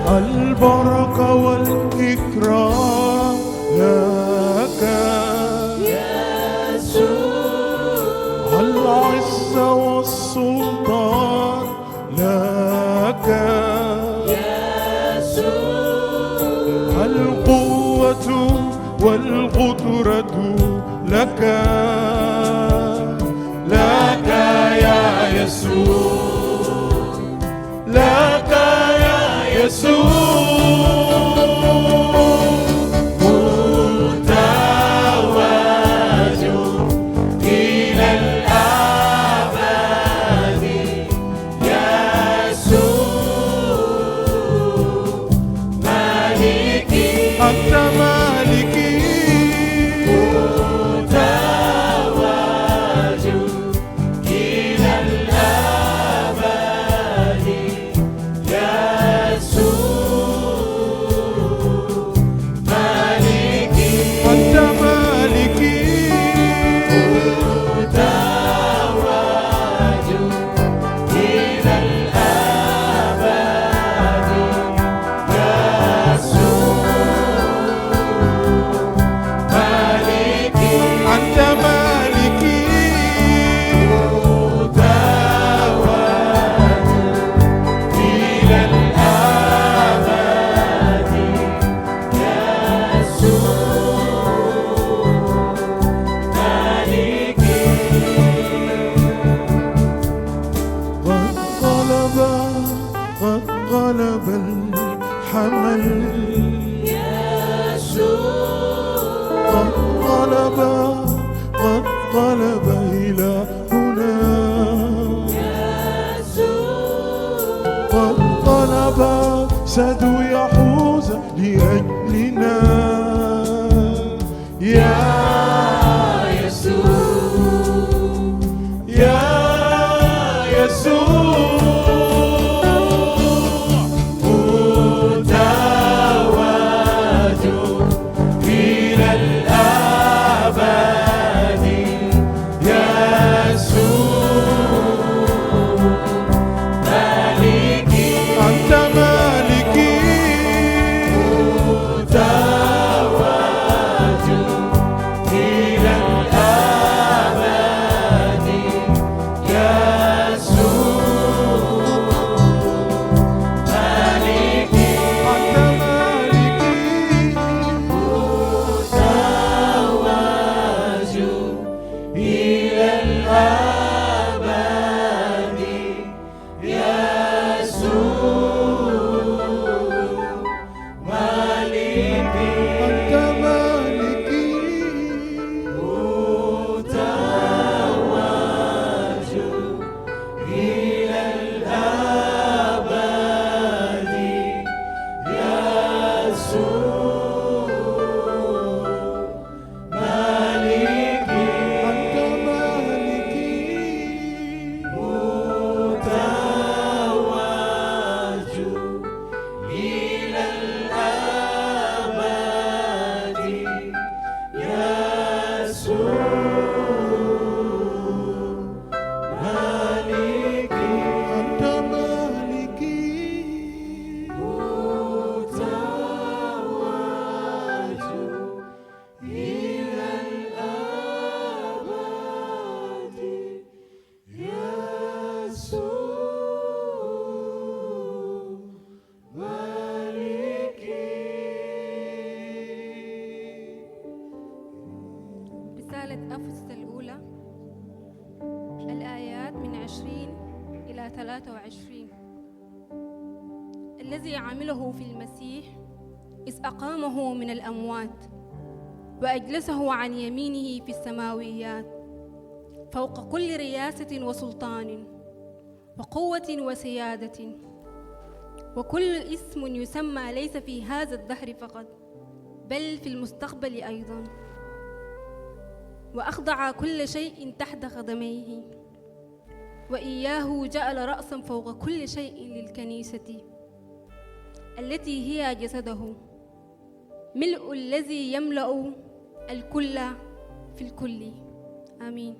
البركة والإكرام لك يسوع، العزة والسلطان لك يسوع، القوة والقدرة لك لك يا يسوع، لك يا يسوع متوج إلى الأبد يسوع مالكي، أنت مالكي متوج إلى الأبد يسوع مالكي، أنت مالكي متوج إلى الأبد يسوع مالكي، أنت مالكي متوج إلى الأبد يسوع مالكي. قد غلب الحمل يسوع، قد غلب إلى هنا، يسوع، قد غلب سد يحوز لأجلنا يا يسوع، يا يسوع متوج إلى الأبد يسوع مالكي، أنت مالكي متوج إلى الأبد يسوع مالكي، أنت مالكي متوج إلى الأبد يسوع مالكي، أنت مالكي متوج إلى الأبد يسوع مالكي، أنت مالكي متوج إلى الأبد يسوع مالكي، أنت مالكي متوج إلى الأبد يسوع مالكي. رسالة أفسس الأولى الآيات من 20 إلى 23. الذي عمله في المسيح إذ أقامه من الأموات وأجلسه عن يمينه في السماويات فوق كل رياسة وسلطان وقوة وسيادة وكل اسم يسمى ليس في هذا الدهر فقط بل في المستقبل أيضا، وأخضع كل شيء تحت قدميه، وإياه جعل رأسا فوق كل شيء للكنيسة التي هي جسده، ملء الذي يملأ الكل في الكل. آمين.